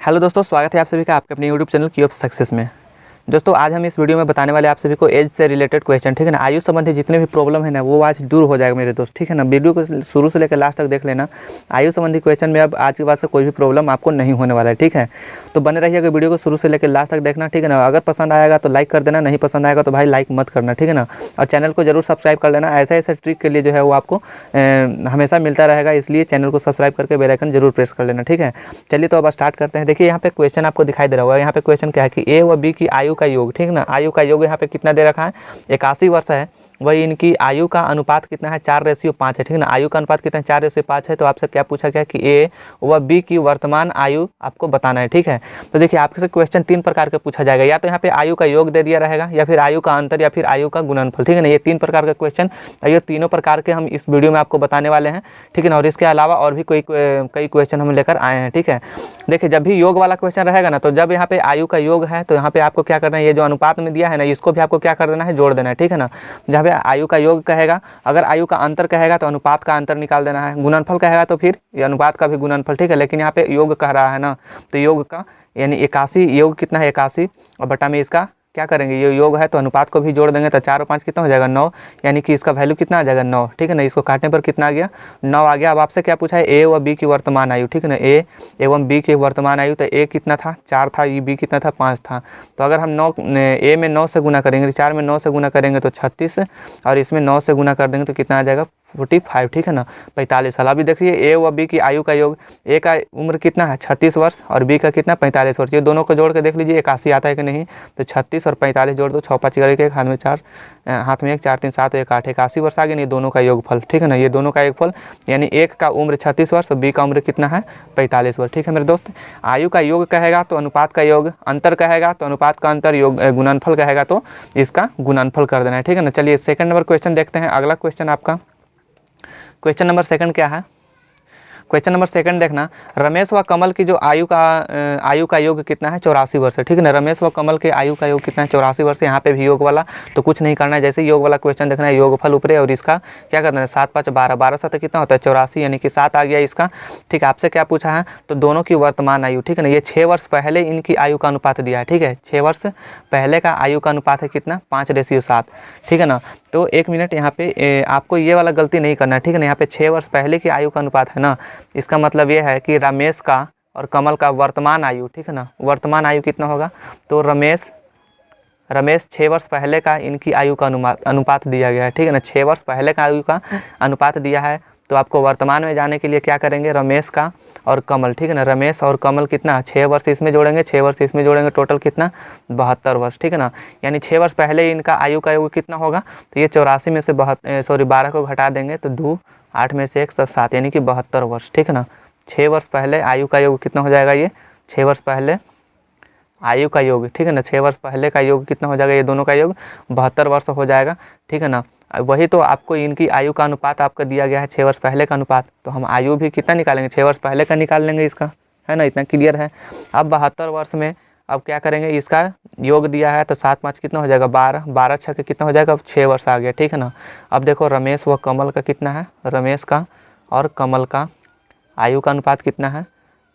Hello दोस्तों, स्वागत है आप सभी का आपके अपने यूट्यूब चैनल की ऑफ सक्सेस में। दोस्तों आज हम इस वीडियो में बताने वाले आप सभी को एज से रिलेटेड क्वेश्चन, ठीक है ना। आयु संबंधी जितने भी प्रॉब्लम है ना वो आज दूर हो जाएगा मेरे दोस्त, ठीक है ना। वीडियो को शुरू से लेकर लास्ट तक देख लेना। आयु संबंधी क्वेश्चन में अब आज के बाद से कोई भी प्रॉब्लम आपको नहीं होने वाला है, ठीक है। तो बने रहिएगा, वीडियो को शुरू से लेकर लास्ट तक देखना, ठीक है ना। अगर पसंद आएगा तो लाइक कर देना, नहीं पसंद आएगा तो भाई लाइक मत करना, ठीक है ना। और चैनल को जरूर सब्सक्राइब कर लेना। ऐसे ऐसे ट्रिक के लिए जो है वो आपको हमेशा मिलता रहेगा, इसलिए चैनल को सब्सक्राइब करके बेल आइकन जरूर प्रेस कर लेना, ठीक है। चलिए तो अब स्टार्ट करते हैं। देखिए यहाँ पे क्वेश्चन आपको दिखाई दे रहा होगा। यहाँ पे क्वेश्चन क्या है कि ए व बी की आयु का योग, ठीक है ना। आयु का योग यहाँ पे कितना दे रखा है, 81 वर्ष है। वही इनकी आयु का अनुपात कितना है, 4:5 है, ठीक है ना। आयु का अनुपात कितना है, 4:5 है। तो आपसे क्या पूछा गया कि ए व बी की वर्तमान आयु आपको बताना है, ठीक है। तो देखिए आपसे क्वेश्चन 3 प्रकार के पूछा जाएगा, या तो यहाँ पे आयु का योग दे दिया रहेगा, या फिर आयु का अंतर, या फिर आयु का गुणनफल, ठीक है ना। ये 3 प्रकार के क्वेश्चन, ये तीनों प्रकार के हम इस वीडियो में आपको बताने वाले हैं, ठीक है ना। और इसके अलावा और भी कई क्वेश्चन हम लेकर आए हैं, ठीक है। देखिए जब भी योग वाला क्वेश्चन रहेगा ना, तो जब यहाँ पे आयु का योग है तो यहाँ पे आपको क्या करना है, ये जो अनुपात में दिया है ना इसको भी आपको क्या कर देना है, जोड़ देना है, ठीक है ना। जहाँ पे आयु का योग कहेगा, अगर आयु का अंतर कहेगा तो अनुपात का अंतर निकाल देना है, गुणनफल कहेगा तो फिर ये अनुपात का भी गुणनफल, ठीक है। लेकिन यहाँ पे योग कह रहा है ना, तो योग का यानी 81, योग कितना है 81 और बटा में इसका क्या करेंगे, ये योग है तो अनुपात को भी जोड़ देंगे, तो 4 और 5 कितना हो जाएगा 9, यानी कि इसका वैल्यू कितना आ जाएगा 9, ठीक है ना। इसको काटने पर कितना आ गया, 9 आ गया। अब आपसे क्या पूछा है, ए व बी की वर्तमान आयु, ठीक है ना। ए एवं बी की वर्तमान आयु, तो ए कितना था 4 था, ये बी कितना था 5 था। तो अगर हम ए में 9 से गुना करेंगे, 4 में 9 से गुना करेंगे तो 36, और इसमें 9 से गुना कर देंगे तो कितना आ जाएगा 45, ठीक है ना, 45 साल। अभी देखिए ए व बी की आयु का योग, ए का उम्र कितना है 36 वर्ष और बी का कितना 45 वर्ष। ये दोनों को जोड़ के देख लीजिए 81 आता है कि नहीं। तो 36 और 45 जोड़ दो, 6 5 करके, एक हाथ में 4, हाथ में 1, 4 3 7 1 8, 81 वर्ष आ गया। नहीं, दोनों का योगफल, ठीक है ना। ये दोनों का योगफल यानी एक का उम्र 36 वर्ष और बी का उम्र कितना है 45 वर्ष, ठीक है मेरे दोस्त। आयु का योग कहेगा तो अनुपात का योग, अंतर कहेगा तो अनुपात का अंतर, योग गुणनफल कहेगा तो इसका गुणनफल कर देना है, ठीक है ना। चलिए सेकंड नंबर क्वेश्चन देखते हैं। अगला क्वेश्चन आपका क्वेश्चन नंबर सेकंड क्या है, क्वेश्चन नंबर सेकंड देखना। रमेश व कमल की जो आयु का योग कितना है 84 वर्ष है, ठीक है ना। रमेश व कमल के आयु का योग कितना है 84 वर्ष। यहाँ पे भी योग वाला तो कुछ नहीं करना है, जैसे योग वाला क्वेश्चन देखना है, योगफल ऊपरे और इसका क्या करना है 7 5 12, 12 7 कितना होता है 84, यानी कि 7 आ गया इसका, ठीक है। आपसे क्या पूछा है, तो दोनों की वर्तमान आयु, ठीक है ना। ये 6 वर्ष पहले इनकी आयु का अनुपात दिया है, ठीक है। 6 वर्ष पहले का आयु का अनुपात है कितना 5:7, ठीक है ना। तो 1 मिनट यहाँ पे आपको ये वाला गलती नहीं करना है, ठीक है ना। यहाँ पे 6 वर्ष पहले की आयु का अनुपात है ना, इसका मतलब ये है कि रमेश का और कमल का वर्तमान आयु, ठीक है ना, वर्तमान आयु कितना होगा। तो रमेश 6 वर्ष पहले का इनकी आयु का अनुपात दिया गया है, ठीक है ना। 6 वर्ष पहले का आयु का अनुपात दिया है, तो आपको वर्तमान में जाने के लिए क्या करेंगे, रमेश का और कमल, ठीक है ना। रमेश और कमल कितना 6 वर्ष इसमें जोड़ेंगे, 6 वर्ष इसमें जोड़ेंगे, टोटल कितना 72 वर्ष, ठीक है ना। यानी 6 वर्ष पहले इनका आयु का योग कितना होगा, तो ये 84 में से 12 को घटा देंगे तो 2, 8 में से 1 7, यानी कि 72 वर्ष, ठीक है ना। 6 वर्ष पहले आयु का योग कितना हो जाएगा, ये 6 वर्ष पहले आयु का योग, ठीक है ना। 6 वर्ष पहले का योग कितना हो जाएगा, ये दोनों का योग 72 वर्ष हो जाएगा, ठीक है ना। वही तो आपको इनकी आयु का अनुपात आपका दिया गया है 6 वर्ष पहले का अनुपात, तो हम आयु भी कितना निकालेंगे 6 वर्ष पहले का निकाल लेंगे इसका, है ना। इतना क्लियर है। अब 72 वर्ष में अब क्या करेंगे, इसका योग दिया है तो 7 5 कितना हो जाएगा 12, 12 6 कितना हो जाएगा, अब 6 वर्ष आ गया, ठीक है ना। अब देखो रमेश व कमल का कितना है, रमेश का और कमल का आयु का अनुपात कितना है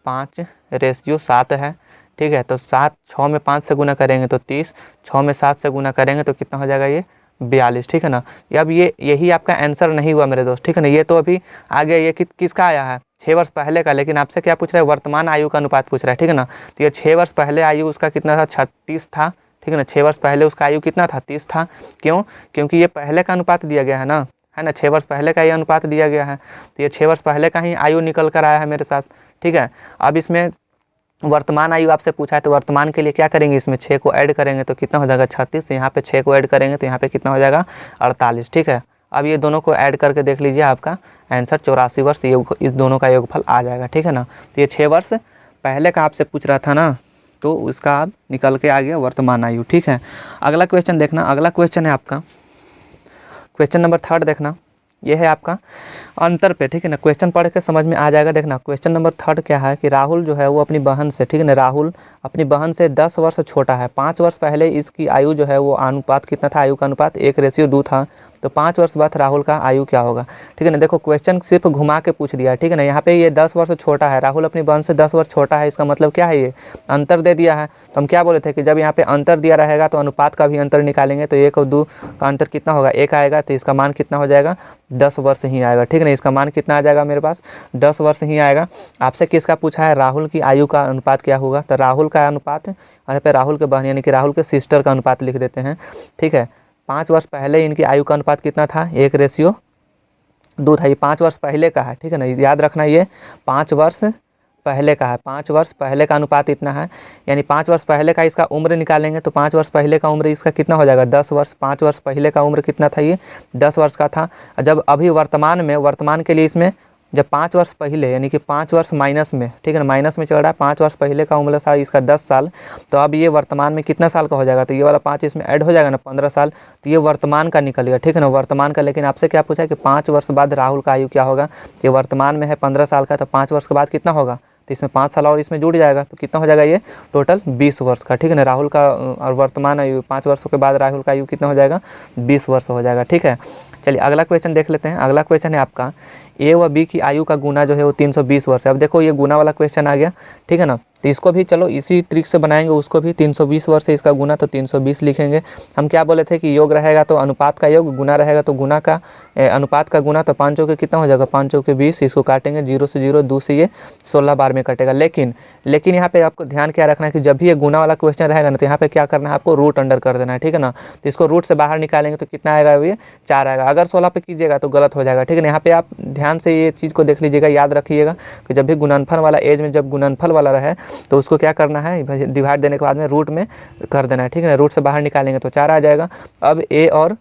5:7 है, ठीक है। तो 7 6 में 5 से गुना करेंगे तो 30, 6 में 7 से गुना करेंगे तो कितना हो जाएगा ये 42, ठीक है ना। अब यही आपका आंसर नहीं हुआ मेरे दोस्त, ठीक है ना। ये तो अभी आ गया, ये किसका आया है 6 वर्ष पहले का, लेकिन आपसे क्या पूछ रहा है, वर्तमान आयु का अनुपात पूछ रहा है, ठीक है ना। तो ये 6 वर्ष पहले आयु उसका कितना था 36 था, ठीक है ना। 6 वर्ष पहले उसका आयु कितना था 30 था। क्यों, क्योंकि ये पहले का अनुपात दिया गया है ना, है ना। 6 वर्ष पहले का ये अनुपात दिया गया है, तो ये 6 वर्ष पहले का ही आयु निकल कर आया है मेरे साथ, ठीक है। अब इसमें वर्तमान आयु आपसे पूछा है, तो वर्तमान के लिए क्या करेंगे, इसमें 6 को ऐड करेंगे तो कितना हो जाएगा 36, यहाँ पे 6 को ऐड करेंगे तो यहाँ पे कितना हो जाएगा 48, ठीक है। अब ये दोनों को ऐड करके देख लीजिए, आपका आंसर 84 वर्ष इस दोनों का योगफल आ जाएगा, ठीक है ना। तो ये 6 वर्ष पहले का आपसे पूछ रहा था ना, तो उसका आप निकल के आ गया वर्तमान आयु, ठीक है। अगला क्वेश्चन देखना। अगला क्वेश्चन है आपका क्वेश्चन नंबर 3 देखना। ये है आपका अंतर पे, ठीक है ना। क्वेश्चन पढ़ के समझ में आ जाएगा। देखना क्वेश्चन नंबर 3 क्या है कि राहुल जो है वो अपनी बहन से, ठीक है ना, राहुल अपनी बहन से 10 वर्ष छोटा है। 5 वर्ष पहले इसकी आयु जो है वो अनुपात कितना था, आयु का अनुपात 1:2 था। तो 5 वर्ष बाद राहुल का आयु क्या होगा, ठीक है ना। देखो क्वेश्चन सिर्फ घुमा के पूछ दिया है, ठीक है ना। यहाँ पे ये 10 वर्ष छोटा है, राहुल अपनी बहन से 10 वर्ष छोटा है, इसका मतलब क्या है, ये अंतर दे दिया है। तो हम क्या बोले थे कि जब यहाँ पे अंतर दिया रहेगा तो अनुपात का भी अंतर निकालेंगे। तो 1 और 2 का अंतर कितना होगा, 1 आएगा, तो इसका मान कितना हो जाएगा, 10 वर्ष ही आएगा, ठीक है ना। इसका मान कितना आ जाएगा मेरे पास, 10 वर्ष ही आएगा। आपसे किसका पूछा है, राहुल की आयु का अनुपात क्या होगा, तो राहुल का अनुपात, और यहाँ पे राहुल के बहन यानी कि राहुल के सिस्टर का अनुपात लिख देते हैं, ठीक है। 5 वर्ष पहले इनकी आयु का अनुपात कितना था, 1:2 था। ये 5 वर्ष पहले का है, ठीक है ना, याद रखना, ये 5 वर्ष पहले का है। 5 वर्ष पहले का अनुपात इतना है, यानी 5 वर्ष पहले का इसका उम्र निकालेंगे तो 5 वर्ष पहले का उम्र इसका कितना हो जाएगा, 10 वर्ष। 5 वर्ष पहले का उम्र कितना था, ये 10 वर्ष का था। जब अभी वर्तमान में, वर्तमान के लिए इसमें जब 5 वर्ष पहले यानी कि 5 वर्ष माइनस में, ठीक है ना, माइनस में चल रहा है, 5 वर्ष पहले का उम्र था इसका 10 साल। तो अब ये वर्तमान में कितना साल का हो जाएगा, तो ये वाला 5 इसमें ऐड हो जाएगा ना, 15 साल। तो ये वर्तमान का निकलेगा, ठीक है ना, वर्तमान का। लेकिन आपसे क्या पूछा है कि 5 वर्ष बाद राहुल का आयु क्या होगा, ये वर्तमान में है 15 साल का, तो 5 वर्ष के बाद कितना होगा, तो इसमें 5 साल और इसमें जुड़ जाएगा, तो कितना हो जाएगा, ये टोटल 20 वर्ष का, ठीक है ना। राहुल का और वर्तमान आयु 5 वर्षों के बाद राहुल का आयु कितना हो जाएगा, 20 वर्ष हो जाएगा, ठीक है। चलिए अगला क्वेश्चन देख लेते हैं। अगला क्वेश्चन है आपका, ए व बी की आयु का गुना जो है वो 320 वर्ष है। अब देखो ये गुना वाला क्वेश्चन आ गया, ठीक है ना। तो इसको भी चलो इसी ट्रिक से बनाएंगे, उसको भी 320 वर्ष है इसका गुना, तो 320 लिखेंगे। हम क्या बोले थे कि योग रहेगा तो अनुपात का योग, गुना रहेगा तो गुना का अनुपात का गुना। तो 5 चौके कितना हो जाएगा, 5 चौके 20, इसको काटेंगे 0 से 0, 2 से ये 16 बार में कटेगा। लेकिन यहाँ पे आपको ध्यान क्या रखना है कि जब भी ये गुना वाला क्वेश्चन रहेगा ना, तो यहाँ पे क्या करना है, आपको रूट अंडर कर देना है, ठीक है ना। तो इसको रूट से बाहर निकालेंगे तो कितना आएगा, ये 4 आएगा। अगर 16 पे कीजिएगा तो गलत हो जाएगा, ठीक है ना। यहाँ पे आप ध्यान से ये चीज़ को देख लीजिएगा, याद रखिएगा कि जब भी गुणनफल वाला एज में जब गुणनफल वाला रहे तो उसको क्या करना है, डिवाइड देने के बाद में रूट में कर देना है, ठीक है ना। रूट से बाहर निकालेंगे तो 4 आ जाएगा। अब ए और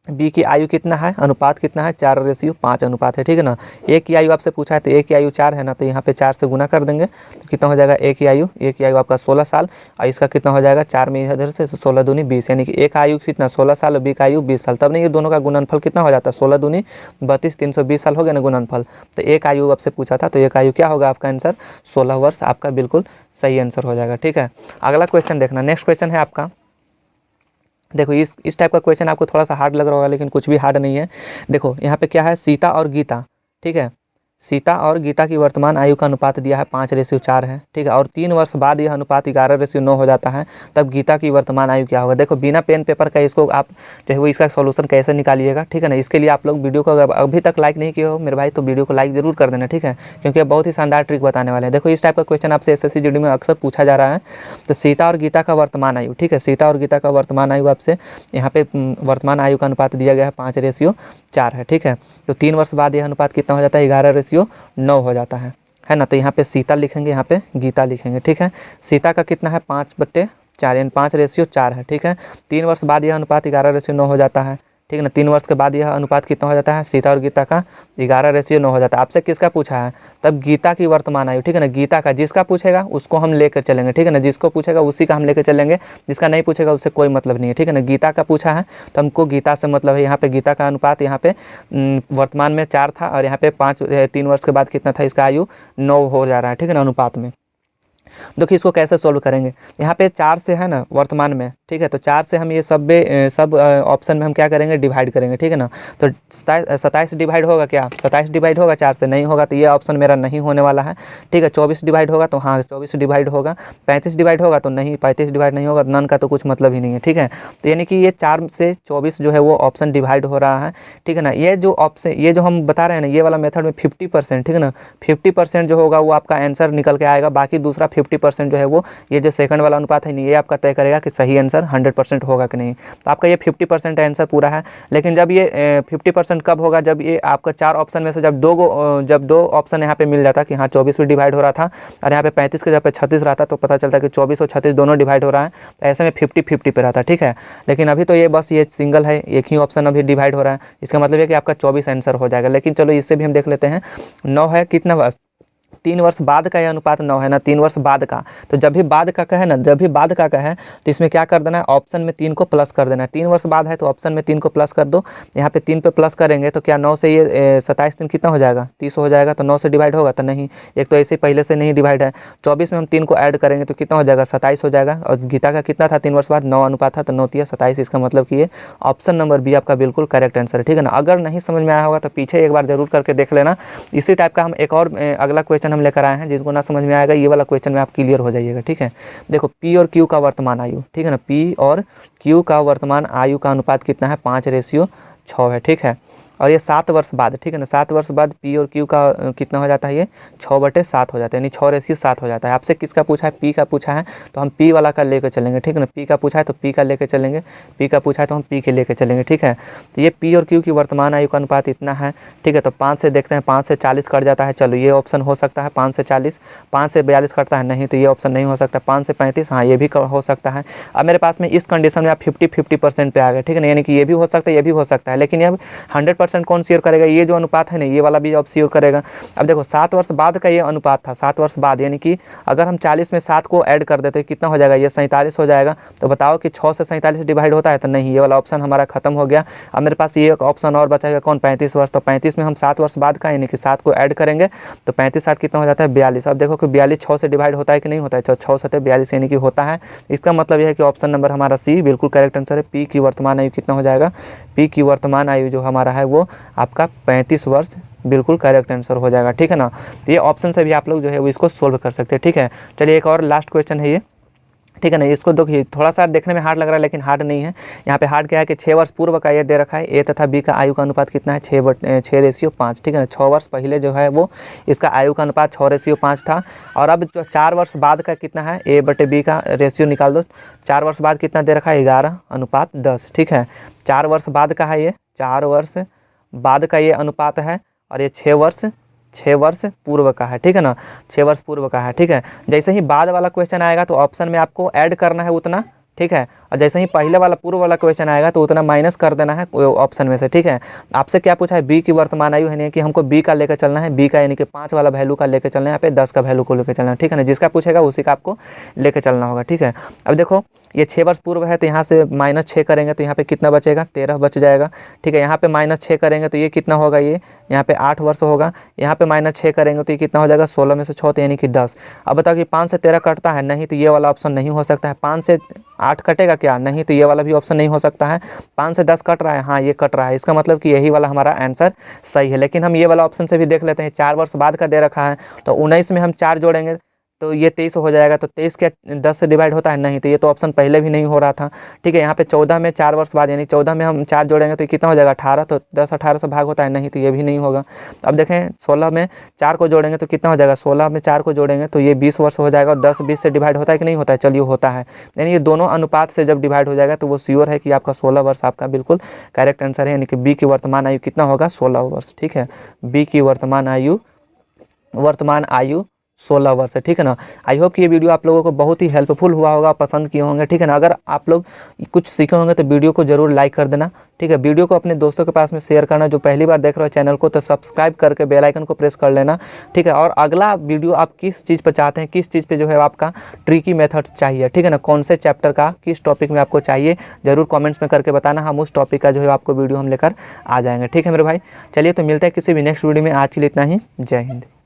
बी की आयु कितना है, अनुपात कितना है, 4:5 अनुपात है, ठीक है ना। ए की आयु आपसे पूछा है तो ए की आयु 4 है ना, तो यहाँ पे 4 से गुना कर देंगे तो कितना हो जाएगा, ए की आयु आपका 16 साल, और इसका कितना हो जाएगा, 4 में इधर से 16 दूनी 20, यानी कि ए का आयु कितना 16 साल और बी का आयु 20 साल। तब नहीं ये दोनों का गुणनफल कितना हो जाता है, 16 दूनी 32, 320 साल हो गया ना गुणनफल। तो ए का आयु आपसे पूछा था, तो ए का आयु क्या होगा, आपका आंसर 16 वर्ष आपका बिल्कुल सही आंसर हो जाएगा, ठीक है। अगला क्वेश्चन देखना, नेक्स्ट क्वेश्चन है आपका। देखो इस टाइप का क्वेश्चन आपको थोड़ा सा हार्ड लग रहा होगा, लेकिन कुछ भी हार्ड नहीं है। देखो यहाँ पे क्या है, सीता और गीता, ठीक है, सीता और गीता की वर्तमान आयु का अनुपात दिया है 5:4 है, ठीक है। और 3 वर्ष बाद यह अनुपात 11:9 हो जाता है, तब गीता की वर्तमान आयु क्या होगा। देखो बिना पेन पेपर का इसको आप जो है वो इसका सॉल्यूशन कैसे निकालिएगा, ठीक है ना। इसके लिए आप लोग वीडियो को अगर अभी तक लाइक नहीं किए हो मेरे भाई, तो वीडियो को लाइक जरूर कर देना, ठीक है, क्योंकि अब बहुत ही शानदार ट्रिक बताने वाले हैं। देखो इस टाइप का क्वेश्चन आपसे SSC GD में अक्सर पूछा जा रहा है। तो सीता और गीता का वर्तमान आयु, ठीक है, सीता और गीता का वर्तमान आयु आपसे यहाँ पे वर्तमान आयु का अनुपात दिया गया है 5:4 है, ठीक है। तो 3 वर्ष बाद यह अनुपात कितना हो जाता है, 11:9 हो जाता है ना। तो यहाँ पे सीता लिखेंगे, यहाँ पे गीता लिखेंगे, ठीक है। सीता का कितना है, 5/4 यानी 5:4 है, ठीक है। 3 वर्ष बाद यह अनुपात 11:9 हो जाता है, ठीक है ना। 3 वर्ष के बाद यह अनुपात कितना हो जाता है, सीता और गीता का 11:9 हो जाता है। आपसे किसका पूछा है, तब गीता की वर्तमान आयु, ठीक है ना। गीता का जिसका पूछेगा उसको हम लेकर चलेंगे, ठीक है ना, जिसको पूछेगा उसी का हम लेकर चलेंगे, जिसका नहीं पूछेगा उससे कोई मतलब नहीं है, ठीक है ना। गीता का पूछा है तो हमको गीता से मतलब है। यहाँ पे गीता का अनुपात यहाँ पे वर्तमान में 4 था, और यहाँ पे 3 वर्ष के बाद कितना था, इसका आयु 9 हो जा रहा है, ठीक है ना, अनुपात में। देखिए इसको कैसे सोल्व करेंगे, यहाँ पे 4 से है ना वर्तमान में, ठीक है। तो 4 से हम ये सब ऑप्शन में हम क्या करेंगे, डिवाइड करेंगे, ठीक है ना। तो 27 डिवाइड होगा क्या, 27 डिवाइड होगा 4 से, नहीं होगा, तो ये ऑप्शन मेरा नहीं होने वाला है, ठीक है। 24 डिवाइड होगा तो हाँ 24 डिवाइड होगा। 35 डिवाइड होगा तो नहीं, 35 डिवाइड नहीं होगा, नन का तो कुछ मतलब ही नहीं है, ठीक है। तो यानी कि ये 4 से 24 जो है वो ऑप्शन डिवाइड हो रहा है, ठीक है ना। ये जो ऑप्शन, ये जो हम बता रहे हैं ना, ये वाला मेथड में 50%, ठीक है ना, 50% जो होगा वो आपका आंसर निकल के आएगा। बाकी दूसरा 50% जो है वो ये जो सेकंड वाला अनुपात है नहीं, ये आपका तय करेगा कि सही आंसर 100% होगा कि नहीं। तो आपका ये 50% आंसर पूरा है। लेकिन जब ये 50% कब होगा, जब ये आपका 4 ऑप्शन में से जब 2 ऑप्शन यहाँ पे मिल जाता कि हाँ 24 भी डिवाइड हो रहा था, और यहाँ पे 35 के जब पे 36 रहता, तो पता चलता कि 24 और 36 दोनों डिवाइड हो रहा है, तो ऐसे में 50-50 पे रहता, ठीक है। लेकिन अभी तो ये बस ये सिंगल है, एक ही ऑप्शन अभी डिवाइड हो रहा है, इसका मतलब है कि आपका 24 आंसर हो जाएगा। लेकिन चलो इससे भी हम देख लेते हैं। 9 है कितना, 3 वर्ष बाद का ये अनुपात 9 है ना, 3 वर्ष बाद का। तो जब भी बाद का है ना, जब भी बाद का है तो इसमें क्या कर देना है, ऑप्शन में 3 को प्लस कर देना है। 3 वर्ष बाद है तो ऑप्शन में 3 को प्लस कर दो। यहाँ पे 3 पे प्लस करेंगे तो क्या 9 से ये 27 दिन कितना हो जाएगा, 30 हो जाएगा। तो 9 से डिवाइड होगा तो नहीं, एक तो ऐसे पहले से नहीं डिवाइड है। 24 में हम 3 को ऐड करेंगे तो कितना हो जाएगा, 27 हो जाएगा। और गीता का कितना था 3 वर्ष बाद, 9 अनुपात था, तो 9 तिया 27। इसका मतलब कि ये ऑप्शन नंबर बी आपका बिल्कुल करेक्ट आंसर है, ठीक है ना। अगर नहीं समझ में आया होगा तो पीछे एक बार जरूर करके देख लेना। इसी टाइप का हम एक और अगला क्वेश्चन हम लेकर आए हैं, जिसको ना समझ में आएगा ये वाला क्वेश्चन में आप क्लियर हो जाइएगा, ठीक है। देखो पी और क्यू का वर्तमान आयु, ठीक है ना, पी और क्यू का वर्तमान आयु का अनुपात कितना है, 5:6 है, ठीक है। और ये 7 वर्ष बाद, ठीक है ना, 7 वर्ष बाद पी और क्यू का कितना हो जाता है, ये 6/7 हो जाता है, यानी 6:7 हो जाता है। आपसे किसका पूछा है, पी का पूछा है तो हम पी वाला का लेकर चलेंगे, ठीक है ना। पी का पूछा है तो पी का लेकर चलेंगे, पी का पूछा है तो हम पी के लेकर चलेंगे, ठीक है। तो ये पी और क्यू की वर्तमान आयु का अनुपात इतना है, ठीक है। तो 5 से देखते हैं, 5 से 40 कट जाता है, चलो ये ऑप्शन हो सकता है 5 से 40। 5 से 42 कटता है, नहीं तो ये ऑप्शन नहीं हो सकता। 5 से 35, हाँ ये भी हो सकता है। अब मेरे पास में इस कंडीशन में आप 50-50% पे आ गए, ठीक है ना, यानी कि ये भी हो सकता है, ये भी हो सकता है। लेकिन अब 100% कौन शेयर करेगा, ये जो अनुपात है ना, ये वाला भी अब शेयर करेगा। अब देखो 7 वर्ष बाद का ये अनुपात था, 7 वर्ष बाद, यानी कि अगर हम 40 में 7 को ऐड कर देते तो कितना हो जाएगा, ये 47 हो जाएगा। तो बताओ कि 6 से 47 डिवाइड होता है, तो नहीं, ये वाला ऑप्शन हमारा खत्म हो गया। अब मेरे पास ये एक ऑप्शन और बचा है, कौन, 35 वर्ष। तो 35 में हम 7 वर्ष बाद का यानी कि 7 को ऐड करेंगे तो 35 7 कितना हो जाता है, 42। अब देखो कि 42 6 से डिवाइड होता है कि नहीं होता है, 6 7 42 यानी कि होता है। इसका मतलब यह है कि ऑप्शन नंबर हमारा सी बिल्कुल करेक्ट आंसर है। पी की वर्तमान आयु कितना हो जाएगा, पी की वर्तमान आयु जो हमारा है वो आपका 35 वर्ष बिल्कुल करेक्ट आंसर हो जाएगा, ठीक है ना। तो ये ऑप्शन से भी आप लोग जो है वो इसको सोल्व कर सकते हैं, ठीक है। चलिए एक और लास्ट क्वेश्चन है ये, ठीक है ना। इसको देखिए थोड़ा सा देखने में हार्ड लग रहा है लेकिन हार्ड नहीं है। यहाँ पे हार्ड क्या है कि 6 वर्ष पूर्व का ये दे रखा है, ए तथा बी का आयु का अनुपात कितना है, 6:5, ठीक है ना। 6 वर्ष पहले जो है वो इसका आयु का अनुपात 6:5 था। और अब जो 4 वर्ष बाद का कितना है, A/B का रेशियो निकाल दो। 4 वर्ष बाद कितना दे रखा है, 11:10, ठीक है। 4 वर्ष बाद का है ये, 4 वर्ष बाद का ये अनुपात है। और ये 6 वर्ष पूर्व का है, ठीक है ना, 6 वर्ष पूर्व का है, ठीक है। जैसे ही बाद वाला क्वेश्चन आएगा तो ऑप्शन में आपको ऐड करना है उतना, ठीक है। और जैसे ही पहले वाला पूर्व वाला क्वेश्चन आएगा तो उतना माइनस कर देना है ऑप्शन में से, ठीक है। आपसे क्या पूछा है, बी की वर्तमान आयु है, यानी कि हमको बी का लेकर चलना है, बी का यानी कि 5 वाला वैल्यू का लेकर चलना है, यहाँ पे 10 का वैल्यू को लेकर चलना है, ठीक है ना। जिसका पूछेगा उसी का आपको लेकर चलना होगा, ठीक है। अब देखो ये 6 वर्ष पूर्व है तो यहाँ से -6 करेंगे तो यहाँ पे कितना बचेगा, 13 बच जाएगा, ठीक है। यहाँ पे -6 करेंगे तो ये कितना होगा, ये यहाँ पे 8 वर्ष होगा। यहाँ पे -6 करेंगे तो ये कितना हो जाएगा, 16 में से 6 तो यानी कि 10। अब बताओ कि 5 से 13 कटता है, नहीं तो ये वाला ऑप्शन नहीं हो सकता है। 5 से 8 कटेगा क्या, नहीं तो ये वाला भी ऑप्शन नहीं हो सकता है। 5 से 10 कट रहा है, हाँ ये कट रहा है, इसका मतलब कि यही वाला हमारा आंसर सही है। लेकिन हम ये वाला ऑप्शन से भी देख लेते हैं, 4 वर्ष बाद का दे रखा है तो 19 में हम 4 जोड़ेंगे तो ये 23 हो जाएगा। तो 23 क्या 10 से डिवाइड होता है, नहीं, तो ये तो ऑप्शन पहले भी नहीं हो रहा था, ठीक है। यहाँ पे 14 में 4 वर्ष बाद यानी 14 में हम 4 जोड़ेंगे तो कितना हो जाएगा, 18। तो 10 18 से भाग होता है, नहीं, तो ये भी नहीं होगा। अब देखें 16 में 4 को जोड़ेंगे तो कितना हो जाएगा, 16 में 4 को जोड़ेंगे तो ये 20 वर्ष हो जाएगा। और 10 20 से डिवाइड होता है कि नहीं होता है, चलिए होता है। यानी ये दोनों अनुपात से जब डिवाइड हो जाएगा तो वो श्योर है कि आपका 16 वर्ष आपका बिल्कुल करेक्ट आंसर है। यानी कि बी की वर्तमान आयु कितना होगा, 16 वर्ष, ठीक है। बी की वर्तमान आयु 16 वर्ष है, ठीक है ना। आई होप कि ये वीडियो आप लोगों को बहुत ही हेल्पफुल हुआ होगा, पसंद किए होंगे, ठीक है ना। अगर आप लोग कुछ सीखे होंगे तो वीडियो को जरूर लाइक कर देना, ठीक है। वीडियो को अपने दोस्तों के पास में शेयर करना। जो पहली बार देख रहे हो चैनल को तो सब्सक्राइब करके बेल आइकन को प्रेस कर लेना, ठीक है। और अगला वीडियो आप किस चीज़ पर चाहते हैं, किस चीज़ पर जो है आपका ट्रिकी मेथड चाहिए, ठीक है ना, कौन से चैप्टर का किस टॉपिक में आपको चाहिए, जरूर कॉमेंट्स में करके बताना। हम उस टॉपिक का जो है आपको वीडियो हम लेकर आ जाएंगे, ठीक है मेरे भाई। चलिए तो मिलते हैं किसी भी नेक्स्ट वीडियो में, आज के लिए इतना ही, जय हिंद।